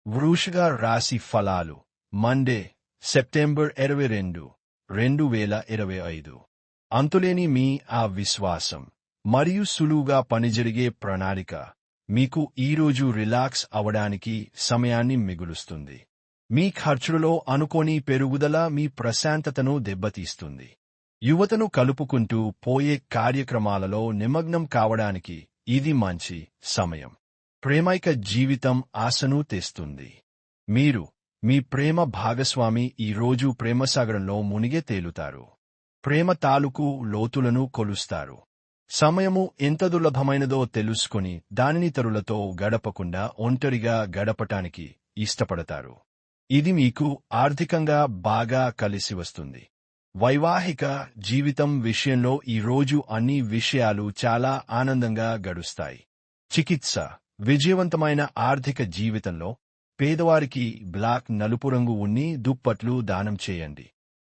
వృషిక రాశి ఫలాలు Monday September 22, 2025. అంతులేని మీ ఆ విశ్వాసం మరియు సులువుగా పనిజరిగే ప్రణాళిక మీకు ఈరోజు రిలాక్స్ అవడానికి సమయాన్ని మిగులుస్తుంది. మీ ఖర్చులలో అనుకోని పెరుగుదల మీ ప్రశాంతతను దెబ్బతీస్తుంది. యువతను కలుపుకుంటూ పోయే కార్యక్రమాలలో నిమగ్నం కావడానికి ఇది మంచి సమయం. ప్రేమైక జీవితం ఆశను తెస్తుంది. మీరు మీ ప్రేమ భాగస్వామి ఈరోజు ప్రేమసాగరంలో మునిగే తేలుతారు. ప్రేమ తాలూకు లోతులను కొలుస్తారు. సమయము ఎంత దుర్లభమైనదో తెలుసుకుని దానిని తరులతో గడపకుండా ఒంటరిగా గడపటానికి ఇష్టపడతారు. ఇది మీకు ఆర్థికంగా బాగా కలిసి వస్తుంది. వైవాహిక జీవితం విషయంలో ఈరోజు అన్ని విషయాలు చాలా ఆనందంగా గడుస్తాయి. చికిత్స విజయవంతమైన ఆర్థిక జీవితంలో పేదవారికి బ్లాక్ నలుపు రంగు ఉన్ని దుప్పట్లు దానం చేయండి.